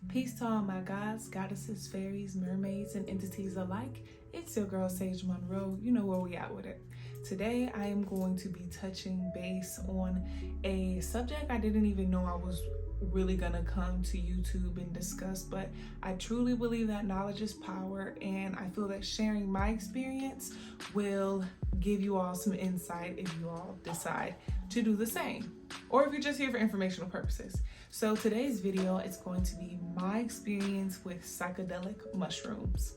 Peace to all my gods, goddesses, fairies, mermaids, and entities alike. It's your girl Thesagemonroe. You know where we at with it. Today I am going to be touching base on a subject I didn't even know I was really gonna come to YouTube and discuss, but I truly believe that knowledge is power, and I feel that sharing my experience will give you all some insight if you all decide to do the same, or if you're just here for informational purposes. So today's video is going to be my experience with psychedelic mushrooms.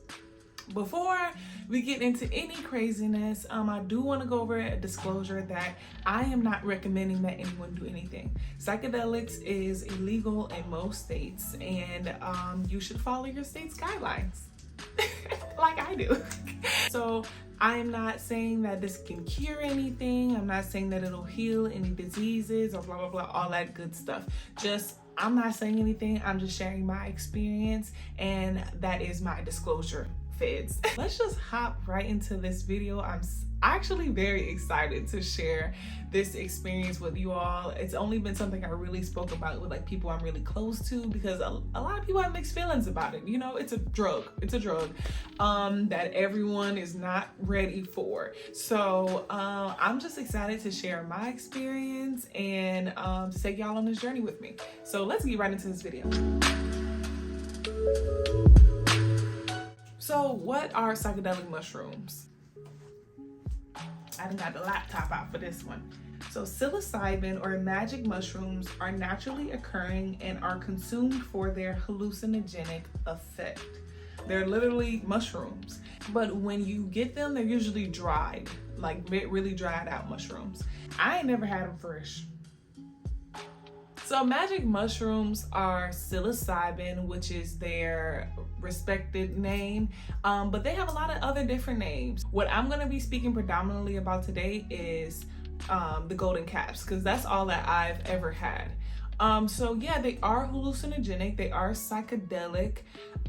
Before we get into any craziness, I do want to go over a disclosure that I am not recommending that anyone do anything. Psychedelics is illegal in most states, and you should follow your state's guidelines like I do. So I am not saying that this can cure anything. I'm not saying that it'll heal any diseases or blah, blah, blah, all that good stuff. I'm not saying anything. I'm just sharing my experience, and that is my disclosure. Feds. Let's just hop right into this video. I'm actually very excited to share this experience with you all. It's only been something I really spoke about with like people I'm really close to, because a lot of people have mixed feelings about it. You know, it's a drug that everyone is not ready for. So I'm just excited to share my experience and to take y'all on this journey with me. So let's get right into this video. So what are psychedelic mushrooms? I done got the laptop out for this one. So psilocybin or magic mushrooms are naturally occurring and are consumed for their hallucinogenic effect. They're literally mushrooms, but when you get them, they're usually dried, like really dried out mushrooms. I ain't never had them fresh. So magic mushrooms are psilocybin, which is their respected name, but they have a lot of other different names. What I'm going to be speaking predominantly about today is the golden caps, because that's all that I've ever had. So yeah, they are hallucinogenic, they are psychedelic.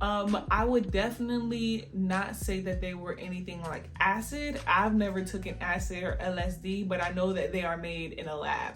I would definitely not say that they were anything like acid. I've never taken acid or LSD, but I know that they are made in a lab.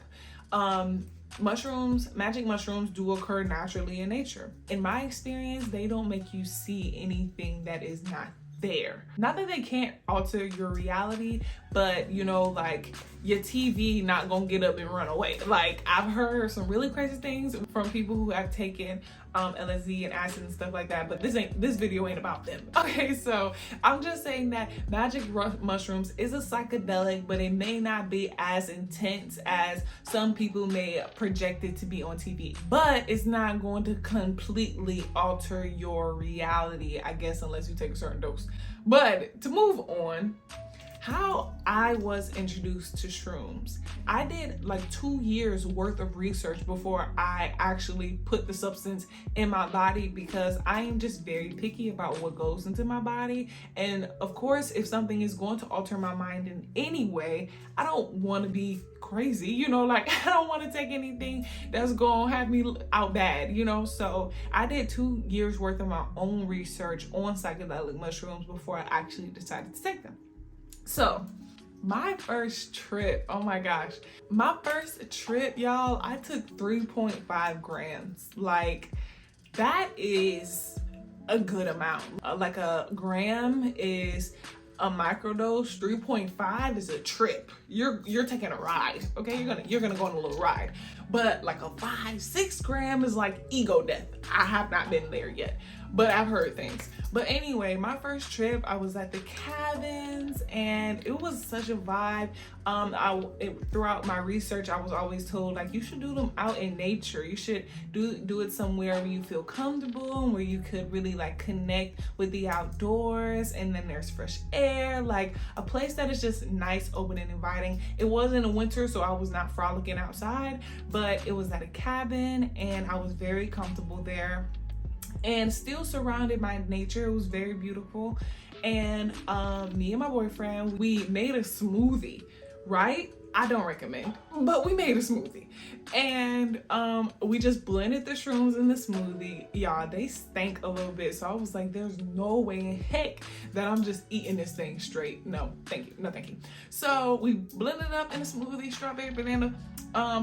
Magic mushrooms do occur naturally in nature. In my experience, they don't make you see anything that is not there. Not that they can't alter your reality, but you know, like your TV not gonna get up and run away. Like I've heard some really crazy things from people who have taken LSD and acid and stuff like that, but this video ain't about them. Okay, so I'm just saying that magic mushrooms is a psychedelic, but it may not be as intense as some people may project it to be on TV. But it's not going to completely alter your reality, I guess, unless you take a certain dose. But to move on, how I was introduced to shrooms. I did like 2 years worth of research before I actually put the substance in my body, because I am just very picky about what goes into my body. And of course, if something is going to alter my mind in any way, I don't want to be crazy, you know, like I don't want to take anything that's gonna have me out bad, you know. So I did 2 years worth of my own research on psychedelic mushrooms before I actually decided to take them. So my first trip, oh my gosh, my first trip, y'all, I took 3.5 grams. Like that is a good amount. Like a gram is a microdose. 3.5 is a trip. You're taking a ride, okay? You're gonna go on a little ride. But like a 5-6 gram is like ego death. I have not been there yet, but I've heard things. But anyway, my first trip, I was at the cabins, and it was such a vibe. Throughout my research, I was always told like you should do them out in nature. You should do it somewhere where you feel comfortable and where you could really like connect with the outdoors, and then there's fresh air, like a place that is just nice, open, and inviting. It wasn't a winter, so I was not frolicking outside, but it was at a cabin, and I was very comfortable there and still surrounded by nature. It was very beautiful. And me and my boyfriend, we made a smoothie, right? I don't recommend, but we made a smoothie. And we just blended the shrooms in the smoothie. Y'all, they stank a little bit. So I was like, there's no way in heck that I'm just eating this thing straight. No, thank you. No, thank you. So we blended it up in the smoothie, strawberry, banana,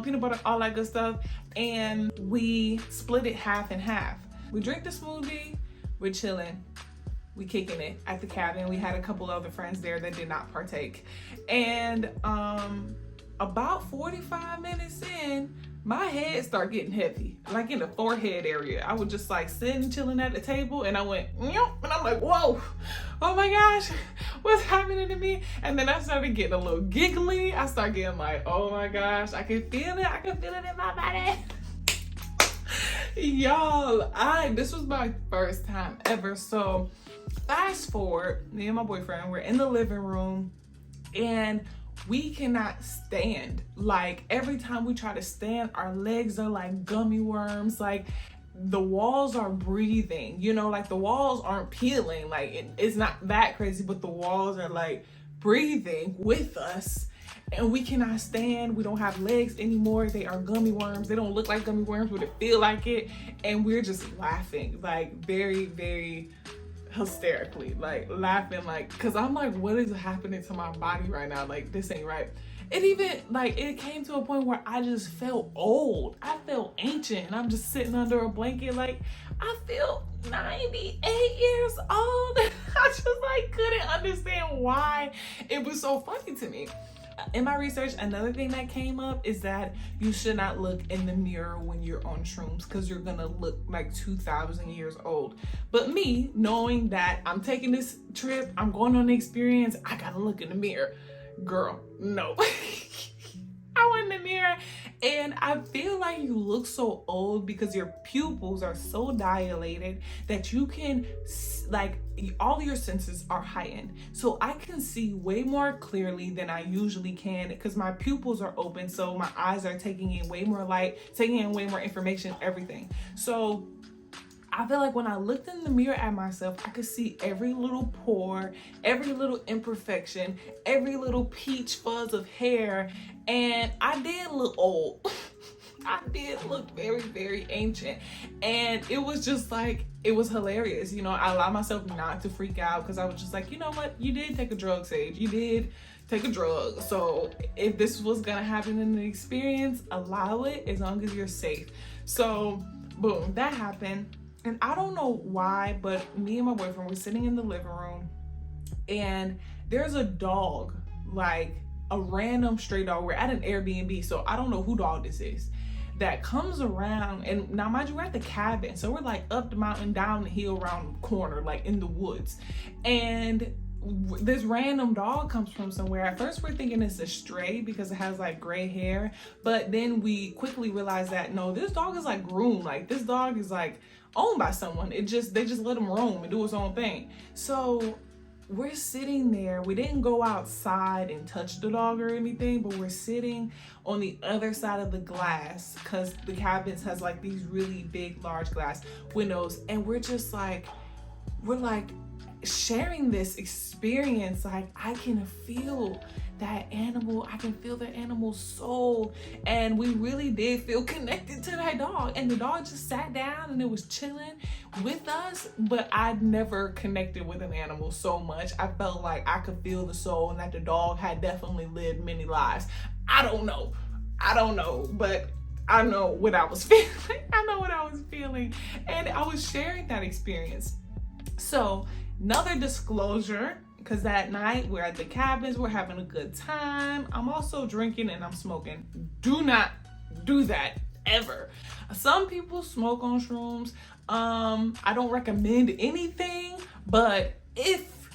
peanut butter, all that good stuff. And we split it half and half. We drink the smoothie, we're chilling, we kicking it at the cabin. We had a couple other friends there that did not partake. And about 45 minutes in, my head started getting heavy, like in the forehead area. I was just like sitting, chilling at the table, and I went, and I'm like, whoa, oh my gosh, what's happening to me? And then I started getting a little giggly. I started getting like, oh my gosh, I can feel it. I can feel it in my body. Y'all, this was my first time ever. So fast forward, me and my boyfriend, we're in the living room, and we cannot stand. Like every time we try to stand, our legs are like gummy worms. Like the walls are breathing, like the walls aren't peeling. Like it's not that crazy, but the walls are like breathing with us. And we cannot stand. We don't have legs anymore. They are gummy worms. They don't look like gummy worms, but it feel like it. And we're just laughing, like very, very hysterically, like laughing, like, cause I'm like, what is happening to my body right now? Like, this ain't right. It even, like, it came to a point where I just felt old. I felt ancient. And I'm just sitting under a blanket, like, I feel 98 years old. I just like couldn't understand why it was so funny to me. In my research, another thing that came up is that you should not look in the mirror when you're on shrooms, because you're gonna look like 2,000 years old. But me, knowing that I'm taking this trip, I'm going on the experience, I gotta look in the mirror. Girl, no. I went in the mirror, and I feel like you look so old because your pupils are so dilated that you can, like, all your senses are heightened. So I can see way more clearly than I usually can because my pupils are open. So my eyes are taking in way more light, taking in way more information, everything. So I feel like when I looked in the mirror at myself, I could see every little pore, every little imperfection, every little peach fuzz of hair. And I did look old. I did look very, very ancient. And it was just like, it was hilarious. I allowed myself not to freak out because I was just like, you know what? You did take a drug, Sage. You did take a drug. So if this was gonna happen in the experience, allow it as long as you're safe. So boom, that happened. And I don't know why, but me and my boyfriend were sitting in the living room, and there's a dog, like a random stray dog. We're at an Airbnb, so I don't know who dog this is, that comes around. And now mind you, we're at the cabin, so we're like up the mountain, down the hill, around the corner, like in the woods. And this random dog comes from somewhere. At first we're thinking it's a stray because it has like gray hair, but then we quickly realized that no, this dog is like groomed. Like this dog is like owned by someone. They just let him roam and do his own thing. So we're sitting there. We didn't go outside and touch the dog or anything, but we're sitting on the other side of the glass because the cabins has like these really big, large glass windows. And we're like sharing this experience. Like I can feel that animal. I can feel the animal's soul. And we really did feel connected to that dog. And the dog just sat down and it was chilling with us. But I'd never connected with an animal so much. I felt like I could feel the soul and that the dog had definitely lived many lives. I don't know, but I know what I was feeling. And I was sharing that experience. So another disclosure, because that night we're at the cabins, we're having a good time. I'm also drinking and I'm smoking. Do not do that ever. Some people smoke on shrooms. I don't recommend anything, but if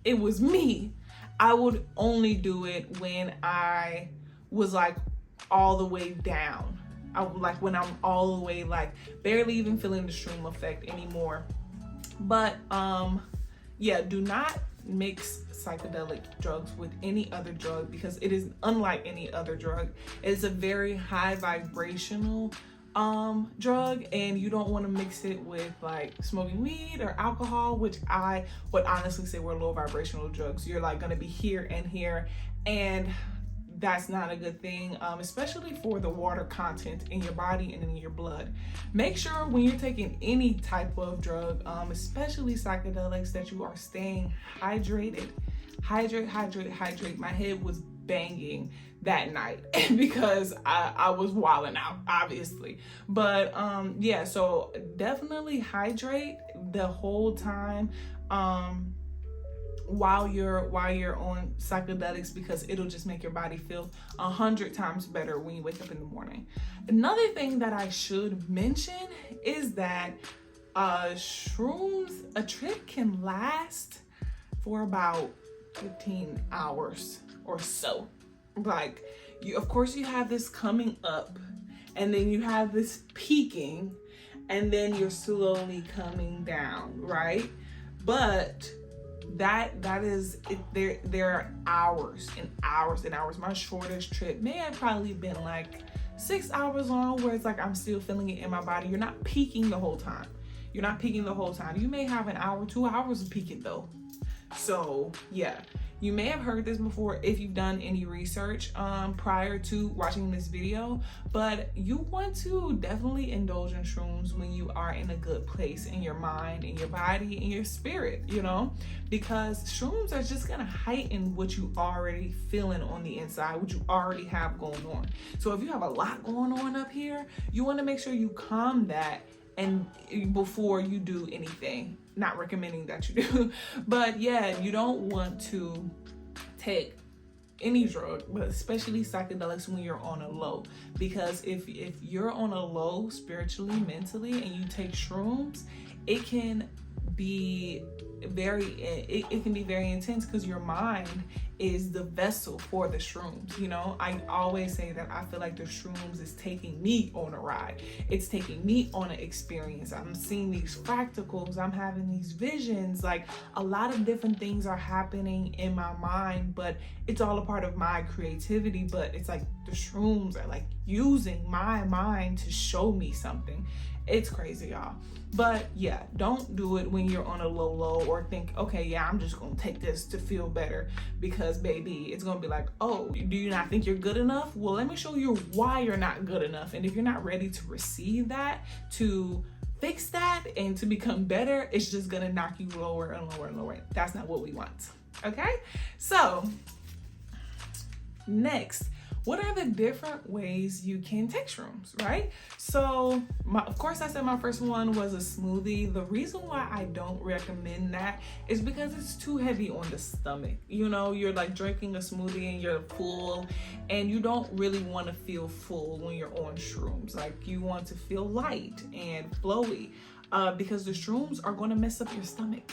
it was me, I would only do it when I was like all the way down. I would like when I'm all the way like barely even feeling the shroom effect anymore. But yeah, do not mix psychedelic drugs with any other drug because it is unlike any other drug. It is a very high vibrational drug, and you don't want to mix it with like smoking weed or alcohol, which I would honestly say were low vibrational drugs. You're like going to be here and here, and that's not a good thing, especially for the water content in your body and in your blood. Make sure when you're taking any type of drug, especially psychedelics, that you are staying hydrated. Hydrate. My head was banging that night because I was wilding out, obviously. But yeah, so definitely hydrate the whole time while you're on psychedelics, because it'll just make your body feel 100 times better when you wake up in the morning. Another thing that I should mention is that shrooms, a trip can last for about 15 hours or so. Like, you, of course, you have this coming up, and then you have this peaking, and then you're slowly coming down, right? But that is it. There are hours and hours and hours. My shortest trip may have probably been like 6 hours long, where it's like I'm still feeling it in my body. You're not peaking the whole time. You're not peaking the whole time. You may have an hour, 2 hours of peaking though. So yeah, you may have heard this before if you've done any research prior to watching this video, but you want to definitely indulge in shrooms when you are in a good place in your mind, in your body, in your spirit, you know, because shrooms are just gonna heighten what you already feeling on the inside, what you already have going on. So if you have a lot going on up here, you want to make sure you calm that and before you do anything. Not recommending that you do, but yeah, you don't want to take any drug, but especially psychedelics, when you're on a low, because if you're on a low spiritually, mentally, and you take shrooms, it can be it can be very intense, because your mind is the vessel for the shrooms. You know, I always say that I feel like the shrooms is taking me on a ride. It's taking me on an experience. I'm seeing these fractals, I'm having these visions, like a lot of different things are happening in my mind, but it's all a part of my creativity. But it's like the shrooms are like using my mind to show me something. It's crazy, y'all. But yeah, don't do it when you're on a low or think, okay, yeah, I'm just gonna take this to feel better, because baby, it's gonna be like, oh, do you not think you're good enough? Well, let me show you why you're not good enough. And if you're not ready to receive that, to fix that, and to become better, it's just gonna knock you lower and lower and lower. That's not what we want. Okay, so next, what are the different ways you can take shrooms, right? So, of course, I said my first one was a smoothie. The reason why I don't recommend that is because it's too heavy on the stomach. You know, you're like drinking a smoothie and you're full, and you don't really want to feel full when you're on shrooms. Like, you want to feel light and flowy, because the shrooms are going to mess up your stomach.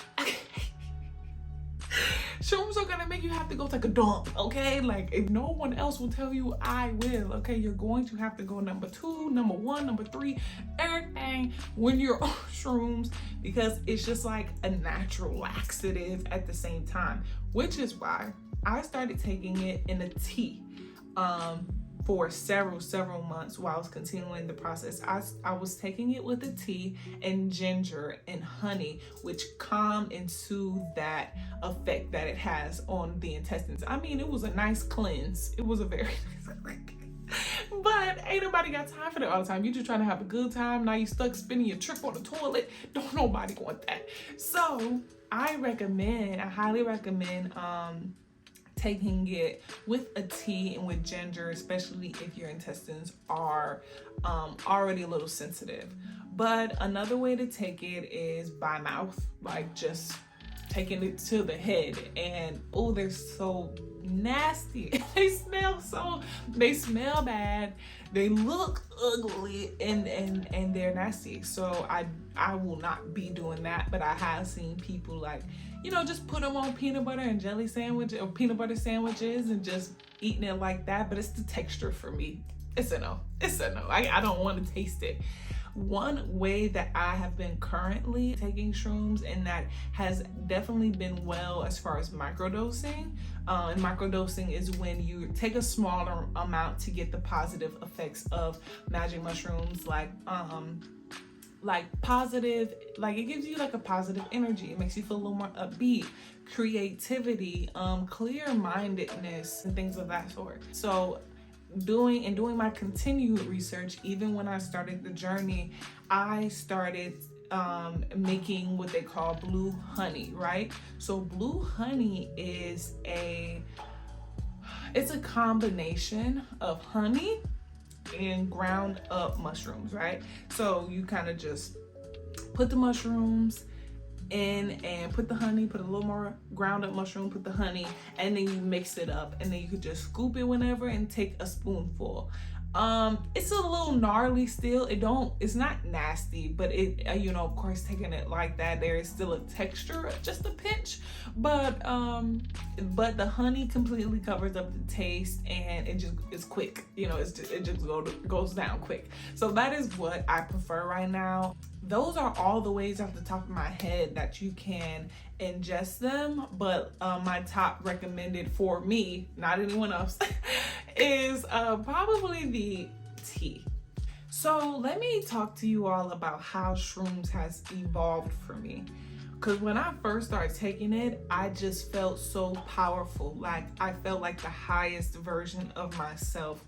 Shrooms are gonna make you have to go take a dump, okay? Like, if no one else will tell you, I will, okay? You're going to have to go number 2, number 1, number 3, everything when you're on shrooms, because it's just like a natural laxative at the same time, which is why I started taking it in a tea for several months while I was continuing the process. I was taking it with a tea and ginger and honey, which calmed and soothed that effect that it has on the intestines. I mean, it was a nice cleanse. It was a very nice cleanse. But ain't nobody got time for that all the time. You just trying to have a good time. Now you stuck spinning your trip on the toilet. Don't nobody want that. So I highly recommend taking it with a tea and with ginger, especially if your intestines are already a little sensitive. But another way to take it is by mouth, like just taking it to the head. And oh, they're so nasty. They smell bad, they look ugly, and they're nasty. So I will not be doing that. But I have seen people, like, you know, just put them on peanut butter and jelly sandwich or peanut butter sandwiches and just eating it like that. But it's the texture for me. It's a no. I don't want to taste it. One way that I have been currently taking shrooms, and that has definitely been well, as far as microdosing. And microdosing is when you take a smaller amount to get the positive effects of magic mushrooms, like positive, like it gives you like a positive energy. It makes you feel a little more upbeat, creativity, clear-mindedness, and things of that sort. So doing my continued research, even when I started the journey, I started making what they call blue honey, right? So blue honey is It's a combination of honey and ground up mushrooms, right? So you kind of just put the mushrooms in and put the honey, put a little more ground up mushroom, put the honey, and then you mix it up, and then you could just scoop it whenever and take a spoonful. It's a little gnarly still. It's not nasty, but it, of course, taking it like that, there is still a texture, just a pinch, but the honey completely covers up the taste, and it's quick. It just goes down quick. So that is what I prefer right now. Those are all the ways off the top of my head that you can ingest them, but my top recommended for me, not anyone else, is probably the tea. So let me talk to you all about how shrooms has evolved for me. Because when I first started taking it, I just felt so powerful. Like, I felt like the highest version of myself,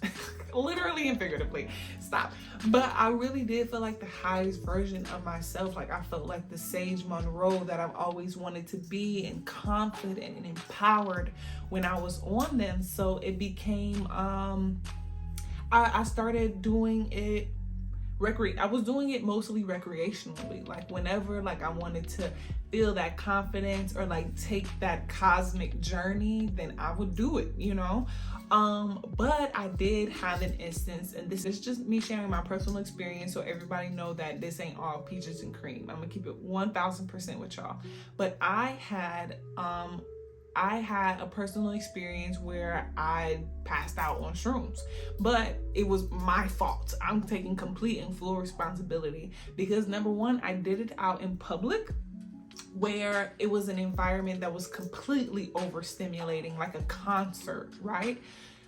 literally and figuratively. Stop. But I really did feel like the highest version of myself. Like, I felt like the Thesagemonroe that I've always wanted to be, and confident and empowered when I was on them. So it became, I started doing it I was doing it mostly recreationally. Like, whenever I wanted to feel that confidence or take that cosmic journey, then I would do it, but I did have an instance, and this is just me sharing my personal experience, so everybody know that this ain't all peaches and cream. I'm gonna keep it 1000% with y'all. But I had a personal experience where I passed out on shrooms, but it was my fault. I'm taking complete and full responsibility because, number one, I did it out in public where it was an environment that was completely overstimulating, like a concert, right?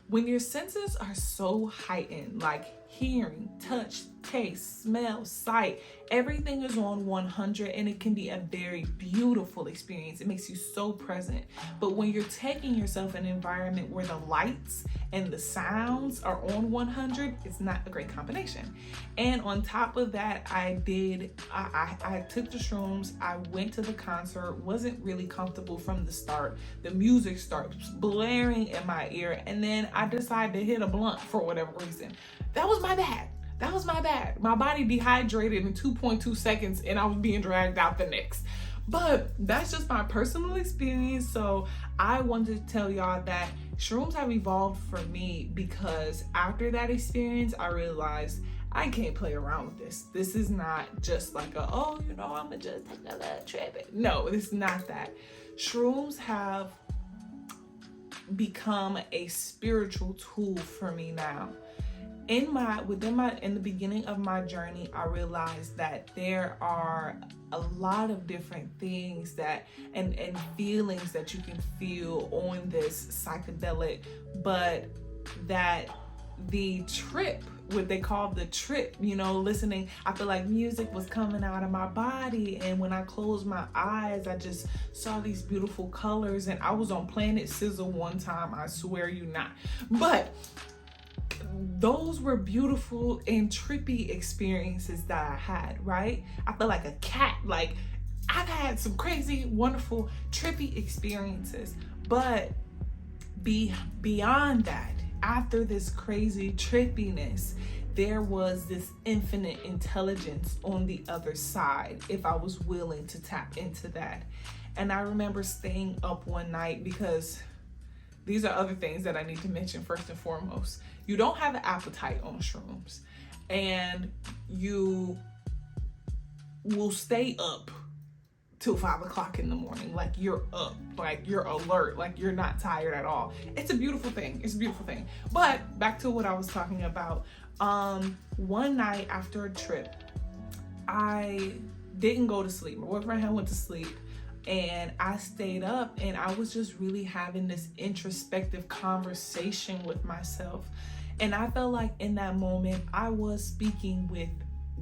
When your senses are so heightened, like hearing, touch, taste, smell, sight, everything is on 100, and it can be a very beautiful experience. It makes you so present. But when you're taking yourself in an environment where the lights and the sounds are on 100, it's not a great combination. And on top of that, I took the shrooms, I went to the concert, wasn't really comfortable from the start. The music starts blaring in my ear, and then I decided to hit a blunt for whatever reason. That was my bad. My body dehydrated in 2.2 seconds, and I was being dragged out the next. But that's just my personal experience. So I wanted to tell y'all that shrooms have evolved for me because after that experience, I realized I can't play around with this. This is not just like I'm gonna just take a little trip. No, it's not that. Shrooms have become a spiritual tool for me now. In the beginning of my journey, I realized that there are a lot of different things and feelings that you can feel on this psychedelic, but that the trip, what they call the trip, listening, I feel like music was coming out of my body, and when I closed my eyes, I just saw these beautiful colors, and I was on Planet Sizzle one time, I swear you not. But those were beautiful and trippy experiences that I had, right? I felt like a cat. Like, I've had some crazy, wonderful, trippy experiences. But beyond that, after this crazy trippiness, there was this infinite intelligence on the other side if I was willing to tap into that. And I remember staying up one night because these are other things that I need to mention first and foremost. You don't have an appetite on shrooms, and you will stay up till 5 o'clock in the morning. Like, you're up, like you're alert, like you're not tired at all. It's a beautiful thing. But back to what I was talking about. One night after a trip, I didn't go to sleep. My boyfriend had went to sleep, and I stayed up, and I was just really having this introspective conversation with myself. And I felt like in that moment, I was speaking with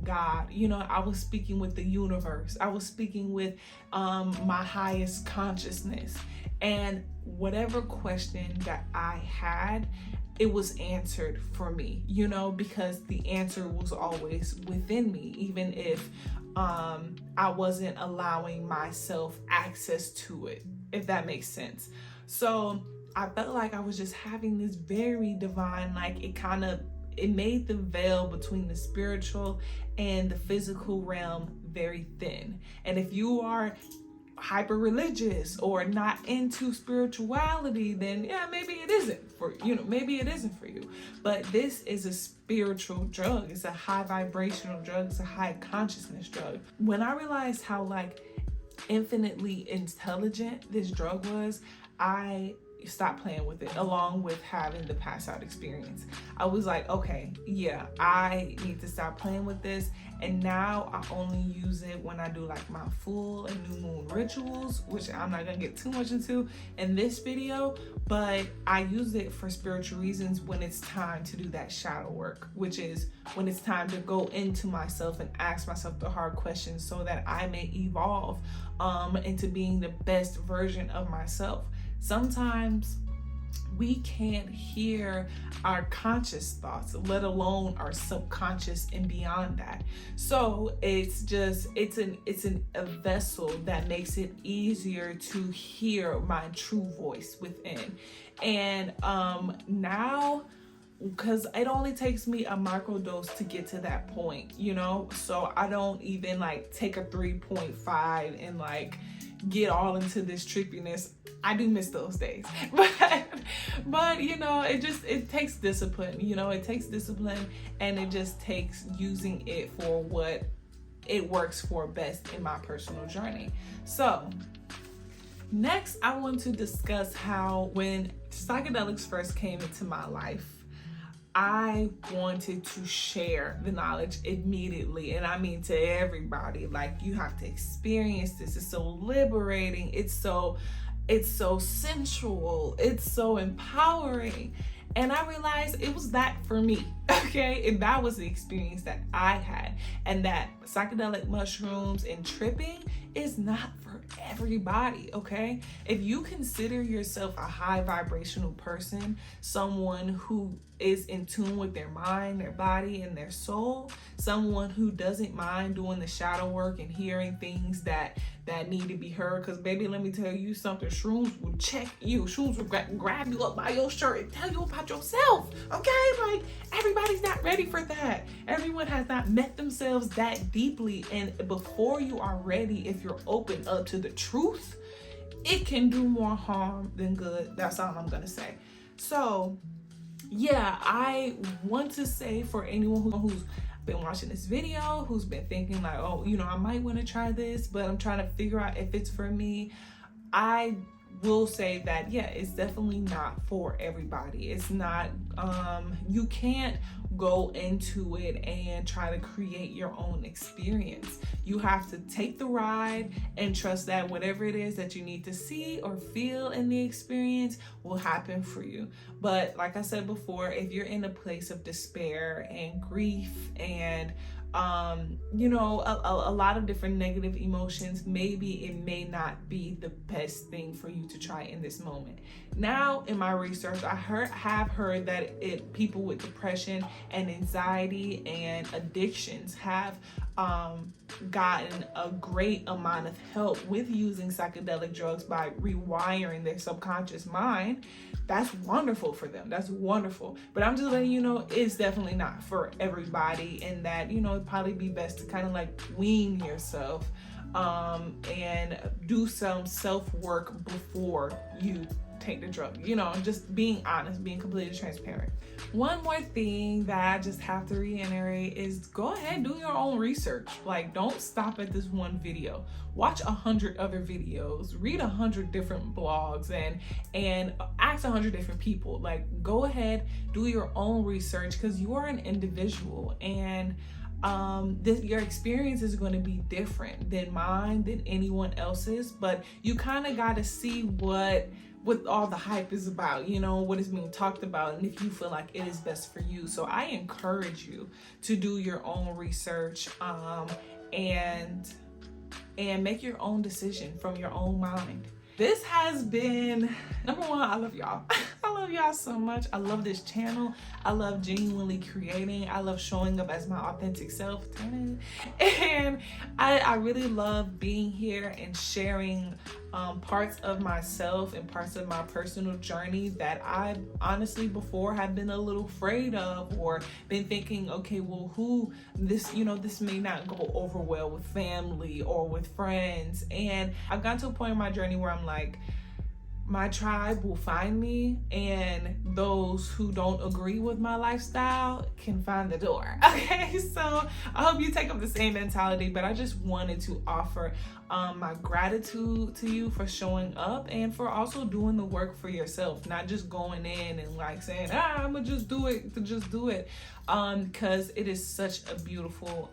God. I was speaking with the universe. I was speaking with my highest consciousness. And whatever question that I had, it was answered for me, because the answer was always within me, even if I wasn't allowing myself access to it, if that makes sense. So I felt like I was just having this very divine, like it made the veil between the spiritual and the physical realm very thin. And if you are hyper religious or not into spirituality, then yeah, maybe it isn't for you. But this is a spiritual drug. It's a high vibrational drug. It's a high consciousness drug. When I realized how like infinitely intelligent this drug was, I stopped playing with it, along with having the pass out experience. I was like, okay, yeah, I need to stop playing with this. And now I only use it when I do like my full and new moon rituals, which I'm not gonna get too much into in this video, but I use it for spiritual reasons when it's time to do that shadow work, which is when it's time to go into myself and ask myself the hard questions so that I may evolve into being the best version of myself. Sometimes we can't hear our conscious thoughts, let alone our subconscious and beyond that. So it's a vessel that makes it easier to hear my true voice within. And now, because it only takes me a microdose to get to that point, you know? So I don't even like take a 3.5 and like get all into this trippiness. I do miss those days, but you know, it takes discipline, you know, it takes discipline, and it just takes using it for what it works for best in my personal journey. So next, I want to discuss how when psychedelics first came into my life, I wanted to share the knowledge immediately. And I mean to everybody, like, you have to experience this. It's so liberating. It's so sensual. It's so empowering. And I realized it was that for me, okay? And that was the experience that I had. And that psychedelic mushrooms and tripping is not for everybody, okay? If you consider yourself a high vibrational person, someone who is in tune with their mind, their body, and their soul, someone who doesn't mind doing the shadow work and hearing things that need to be heard, because baby, let me tell you something, shrooms will check you. Shrooms will grab you up by your shirt and tell you about yourself, okay? Like, everybody's not ready for that. Everyone has not met themselves that deeply, and before you are ready, if you're open up to the truth, it can do more harm than good. That's all I'm gonna say. So yeah, I want to say, for anyone who's been watching this video, who's been thinking like, oh, you know, I might want to try this, but I'm trying to figure out if it's for me, I will say that, yeah, it's definitely not for everybody. It's not, you can't go into it and try to create your own experience. You have to take the ride and trust that whatever it is that you need to see or feel in the experience will happen for you. But like I said before, if you're in a place of despair and grief and you know, a lot of different negative emotions, maybe it may not be the best thing for you to try in this moment. Now, in my research, I have heard that people with depression and anxiety and addictions have gotten a great amount of help with using psychedelic drugs by rewiring their subconscious mind. That's wonderful for them. That's wonderful. But I'm just letting you know, it's definitely not for everybody, and that, you know, it'd probably be best to kind of like wean yourself and do some self-work before you take the drug. You know, just being honest, being completely transparent. One more thing that I just have to reiterate is go ahead and do your own research. Like, don't stop at this one video. Watch 100 other videos, read 100 different blogs, and ask 100 different people. Like, go ahead, do your own research, because you are an individual, and your experience is going to be different than mine, than anyone else's. But you kind of got to see what all the hype is about, you know, what is being talked about, and if you feel like it is best for you. So I encourage you to do your own research and make your own decision from your own mind. This has been, number one, I love y'all. I I love y'all so much. I love this channel. I love genuinely creating. I love showing up as my authentic self. And I really love being here and sharing parts of myself and parts of my personal journey that I honestly before have been a little afraid of, or been thinking, okay, well, this may not go over well with family or with friends. And I've gotten to a point in my journey where I'm like, my tribe will find me, and those who don't agree with my lifestyle can find the door. Okay, so I hope you take up the same mentality, but I just wanted to offer my gratitude to you for showing up and for also doing the work for yourself, not just going in and like saying, I'm gonna just do it to just do it, because it is such a beautiful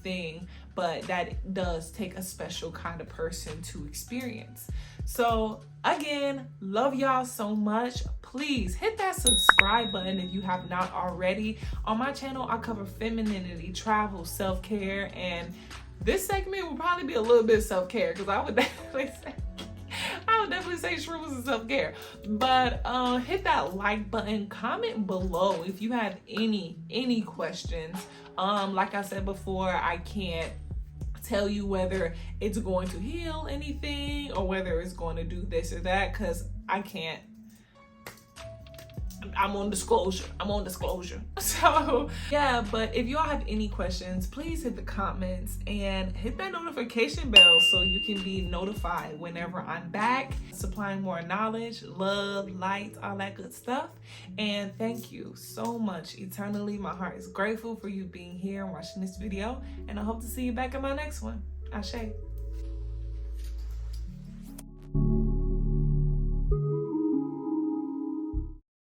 thing, but that does take a special kind of person to experience. So again, love y'all so much. Please hit that subscribe button if you have not already. On my channel, I cover femininity, travel, self-care, and this segment will probably be a little bit self-care, because I would definitely say shrooms and self-care. But hit that like button, comment below if you have any questions. Like I said before, I can't tell you whether it's going to heal anything or whether it's going to do this or that, because I can't. I'm on disclosure. So yeah, but if y'all have any questions, please hit the comments and hit that notification bell so you can be notified whenever I'm back supplying more knowledge, love, light, all that good stuff. And thank you so much. Eternally, my heart is grateful for you being here and watching this video, and I hope to see you back in my next one. Ashe.